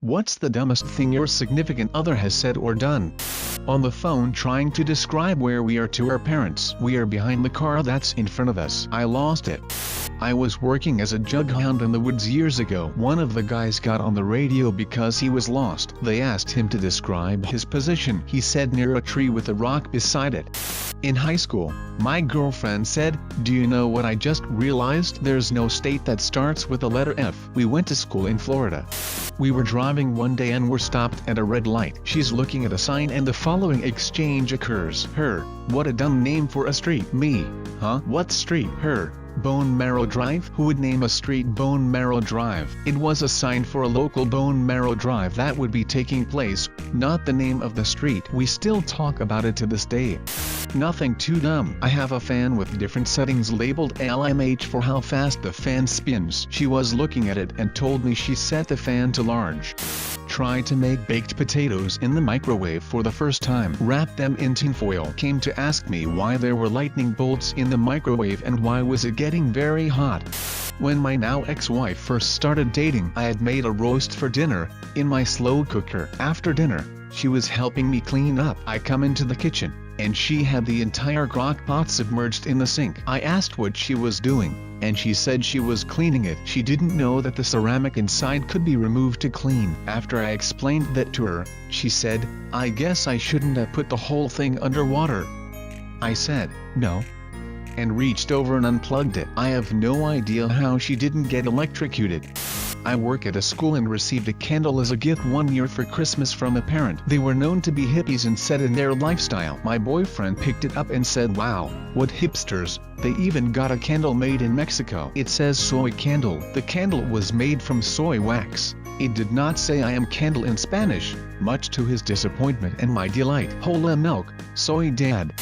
What's the dumbest thing your significant other has said or done? On the phone trying to describe where we are to our parents. We are behind the car that's in front of us. I lost it. I was working as a jughound in the woods years ago. One of the guys got on the radio because he was lost. They asked him to describe his position. He said near a tree with a rock beside it. In high school, my girlfriend said, "Do you know what I just realized? There's no state that starts with the letter F." We went to school in Florida. We were driving one day and were stopped at a red light. She's looking at a sign and the following exchange occurs. Her: "What a dumb name for a street." Me: "Huh? What street?" Her: "Bone Marrow Drive." Who would name a street Bone Marrow Drive? It was a sign for a local Bone Marrow Drive that would be taking place, not the name of the street. We still talk about it to this day. Nothing too dumb. I have a fan with different settings labeled LMH for how fast the fan spins. She was looking at it and told me she set the fan to large. Tried to make baked potatoes in the microwave for the first time. Wrapped them in tinfoil. Came to ask me why there were lightning bolts in the microwave and why was it getting very hot. When my now ex-wife first started dating, I had made a roast for dinner, in my slow cooker. After dinner, she was helping me clean up. I come into the kitchen, and she had the entire crock pot submerged in the sink. I asked what she was doing, and she said she was cleaning it. She didn't know that the ceramic inside could be removed to clean. After I explained that to her, she said, "I guess I shouldn't have put the whole thing underwater." I said, "No," and reached over and unplugged it. I have no idea how she didn't get electrocuted. I work at a school and received a candle as a gift one year for Christmas from a parent. They were known to be hippies and set in their lifestyle. My boyfriend picked it up and said, "Wow, what hipsters." They even got a candle made in Mexico. It says soy candle. The candle was made from soy wax. It did not say "I am candle" in Spanish, much to his disappointment and my delight. Hola milk, soy dad.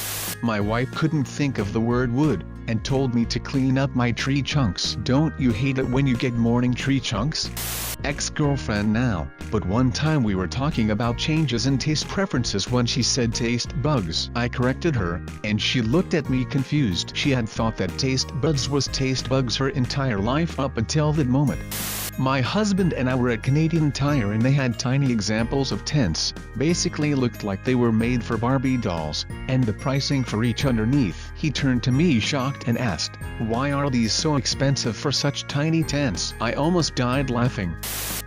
My wife couldn't think of the word wood, and told me to clean up my tree chunks. Don't you hate it when you get morning tree chunks? Ex-girlfriend now, but one time we were talking about changes in taste preferences when she said taste bugs. I corrected her, and she looked at me confused. She had thought that taste buds was taste bugs her entire life up until that moment. My husband and I were at Canadian Tire and they had tiny examples of tents, basically looked like they were made for Barbie dolls, and the pricing for each underneath. He turned to me shocked and asked, "Why are these so expensive for such tiny tents?" I almost died laughing.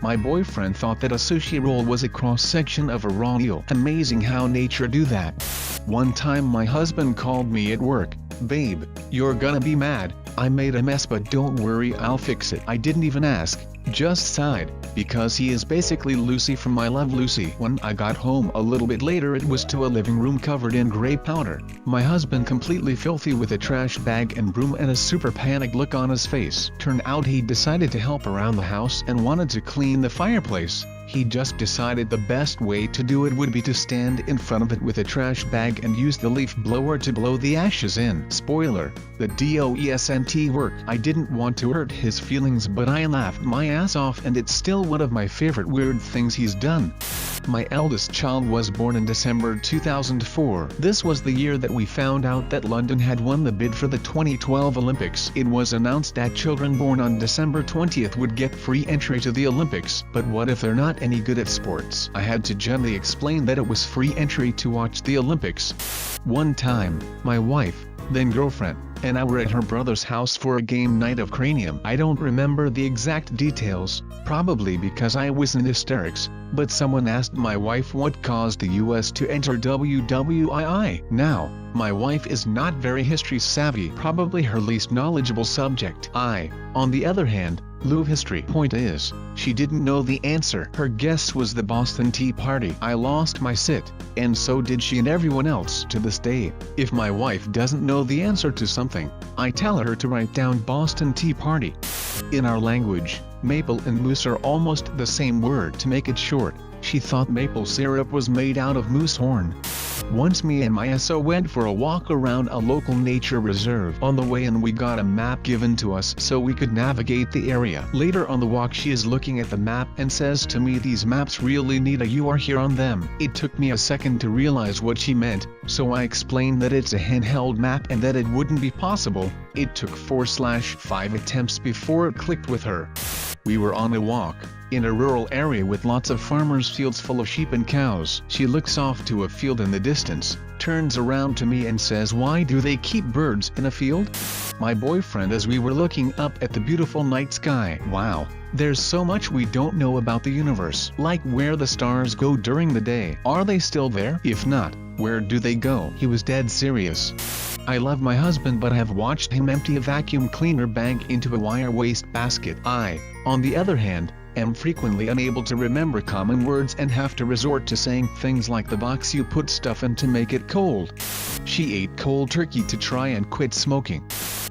My boyfriend thought that a sushi roll was a cross-section of a raw eel. Amazing how nature do that. One time my husband called me at work, "Babe, you're gonna be mad. I made a mess but don't worry, I'll fix it." I didn't even ask, just sighed, because he is basically Lucy from I Love Lucy. When I got home a little bit later it was to a living room covered in gray powder. My husband completely filthy with a trash bag and broom and a super panicked look on his face. Turned out he decided to help around the house and wanted to clean the fireplace. He just decided the best way to do it would be to stand in front of it with a trash bag and use the leaf blower to blow the ashes in. Spoiler, the DOESNT worked. I didn't want to hurt his feelings but I laughed my ass off and it's still one of my favorite weird things he's done. My eldest child was born in December 2004. This was the year that we found out that London had won the bid for the 2012 Olympics. It was announced that children born on December 20th would get free entry to the Olympics. But what if they're not any good at sports? I had to gently explain that it was free entry to watch the Olympics. One time, my wife, then girlfriend, and I were at her brother's house for a game night of Cranium. I don't remember the exact details, probably because I was in hysterics, but someone asked my wife what caused the US to enter WWII. Now, my wife is not very history savvy, probably her least knowledgeable subject. I, on the other hand, love history. Point is, she didn't know the answer. Her guess was the Boston Tea Party. I lost my sit, and so did she and everyone else to this day. If my wife doesn't know the answer to something, I tell her to write down Boston Tea Party. In our language, maple and moose are almost the same word. To make it short, she thought maple syrup was made out of moose horn. Once me and my SO went for a walk around a local nature reserve. On the way in we got a map given to us so we could navigate the area. Later on the walk she is looking at the map and says to me, "These maps really need a "you are here" on them." It took me a second to realize what she meant, so I explained that it's a handheld map and that it wouldn't be possible. It took 4/5 attempts before it clicked with her. We were on a walk, in a rural area with lots of farmers' fields full of sheep and cows. She looks off to a field in the distance, turns around to me and says, "Why do they keep birds in a field?" My boyfriend, as we were looking up at the beautiful night sky. Wow, there's so much we don't know about the universe. Like where the stars go during the day. Are they still there? If not, where do they go? He was dead serious. I love my husband, but have watched him empty a vacuum cleaner bag into a wire waste basket. I, on the other hand, am frequently unable to remember common words and have to resort to saying things like the box you put stuff in to make it cold. She ate cold turkey to try and quit smoking.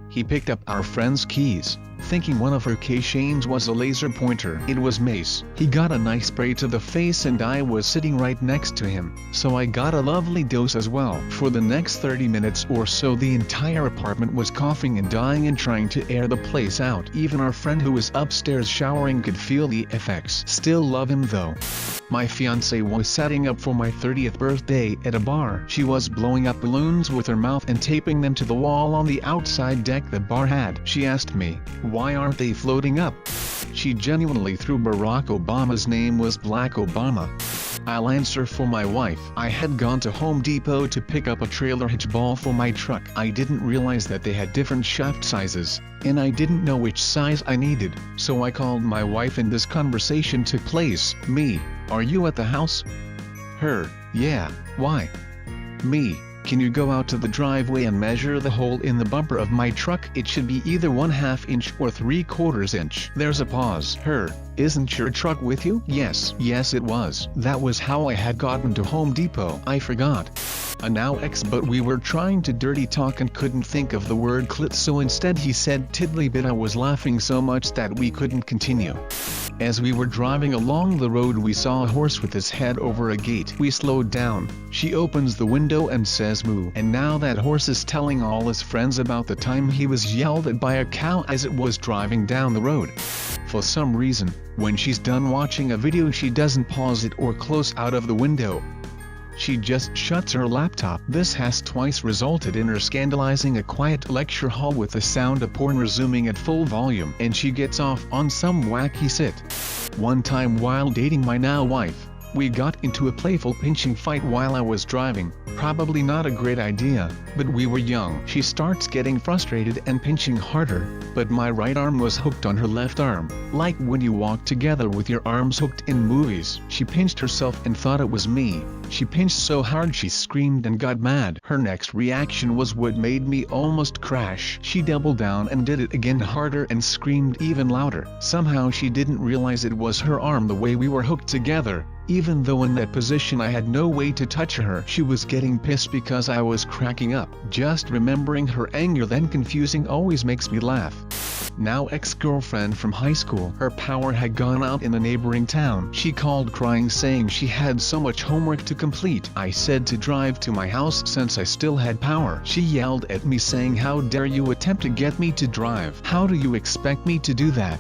He picked up our friend's keys, thinking one of her keychains was a laser pointer. It was mace. He got a nice spray to the face and I was sitting right next to him, so I got a lovely dose as well. For the next 30 minutes or so the entire apartment was coughing and dying and trying to air the place out. Even our friend who was upstairs showering could feel the effects. Still love him though. My fiancée was setting up for my 30th birthday at a bar. She was blowing up balloons with her mouth and taping them to the wall on the outside deck the bar had. She asked me, "Why aren't they floating up?" She genuinely thought Barack Obama's name was Black Obama. I'll answer for my wife. I had gone to Home Depot to pick up a trailer hitch ball for my truck. I didn't realize that they had different shaft sizes, and I didn't know which size I needed, so I called my wife and this conversation took place. Me, "Are you at the house?" Her, "Yeah, why?" Me, "Can you go out to the driveway and measure the hole in the bumper of my truck? It should be either 1/2 inch or 3/4 inch." There's a pause. Her, "Isn't your truck with you?" Yes, it was. That was how I had gotten to Home Depot. I forgot. A now ex, but we were trying to dirty talk and couldn't think of the word clit, so instead he said tiddly bit. I was laughing so much that we couldn't continue. As we were driving along the road we saw a horse with his head over a gate. We slowed down. She opens the window and says moo. And now that horse is telling all his friends about the time he was yelled at by a cow as it was driving down the road. For some reason, when she's done watching a video she doesn't pause it or close out of the window. She just shuts her laptop. This has twice resulted in her scandalizing a quiet lecture hall with the sound of porn resuming at full volume, and she gets off on some wacky sit. One time while dating my now wife, we got into a playful pinching fight while I was driving. Probably not a great idea, but we were young. She starts getting frustrated and pinching harder, but my right arm was hooked on her left arm, like when you walk together with your arms hooked in movies. She pinched herself and thought it was me. She pinched so hard she screamed and got mad. Her next reaction was what made me almost crash. She doubled down and did it again harder and screamed even louder. Somehow she didn't realize it was her arm the way we were hooked together. Even though in that position I had no way to touch her. She was getting pissed because I was cracking up. Just remembering her anger then confusing always makes me laugh. Now ex-girlfriend from high school. Her power had gone out in a neighboring town. She called crying saying she had so much homework to complete. I said to drive to my house since I still had power. She yelled at me saying, "How dare you attempt to get me to drive? How do you expect me to do that?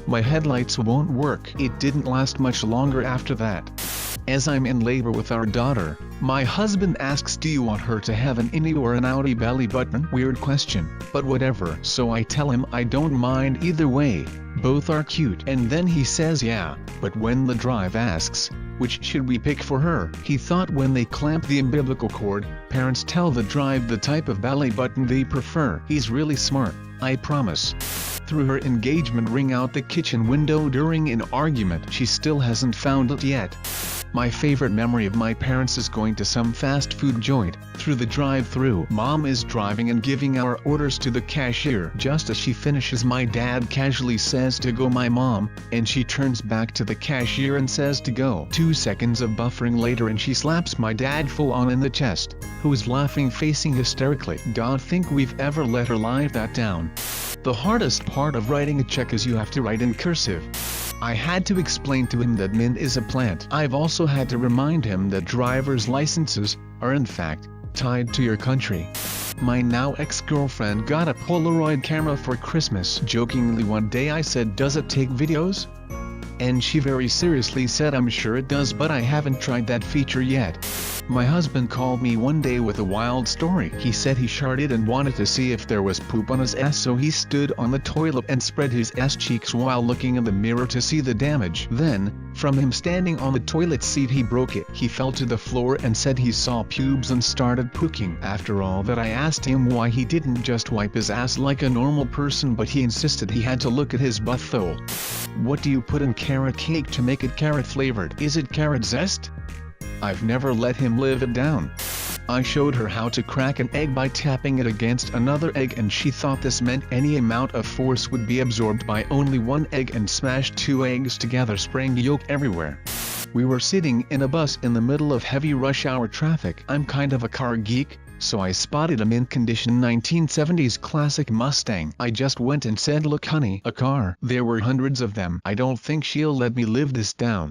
My headlights won't work." It didn't last much longer after that. As I'm in labor with our daughter, my husband asks, "Do you want her to have an innie or an outie belly button?" Weird question, but whatever. So I tell him I don't mind either way, both are cute. And then he says yeah, but when the drive asks, which should we pick for her? He thought when they clamp the umbilical cord, parents tell the drive the type of belly button they prefer. He's really smart, I promise. Threw her engagement ring out the kitchen window during an argument. She still hasn't found it yet. My favorite memory of my parents is going to some fast food joint. Through the drive-thru, Mom is driving and giving our orders to the cashier. Just as she finishes, my dad casually says to go my mom, and she turns back to the cashier and says to go. 2 seconds of buffering later and she slaps my dad full on in the chest, who is laughing facing hysterically. God, think we've ever let her live that down. The hardest part of writing a check is you have to write in cursive. I had to explain to him that mint is a plant. I've also had to remind him that driver's licenses are in fact tied to your country. My now ex-girlfriend got a Polaroid camera for Christmas. Jokingly one day I said, "Does it take videos?" And she very seriously said, "I'm sure it does, but I haven't tried that feature yet." My husband called me one day with a wild story. He said he sharted and wanted to see if there was poop on his ass, so he stood on the toilet and spread his ass cheeks while looking in the mirror to see the damage. Then, from him standing on the toilet seat, he broke it. He fell to the floor and said he saw pubes and started puking. After all that, I asked him why he didn't just wipe his ass like a normal person, but he insisted he had to look at his butt though. What do you put in carrot cake to make it carrot flavored? Is it carrot zest? I've never let him live it down. I showed her how to crack an egg by tapping it against another egg, and she thought this meant any amount of force would be absorbed by only one egg, and smashed 2 eggs together, spraying yolk everywhere. We were sitting in a bus in the middle of heavy rush hour traffic. I'm kind of a car geek, so I spotted a mint-condition 1970s classic Mustang. I just went and said, "Look honey, a car." There were hundreds of them. I don't think she'll let me live this down.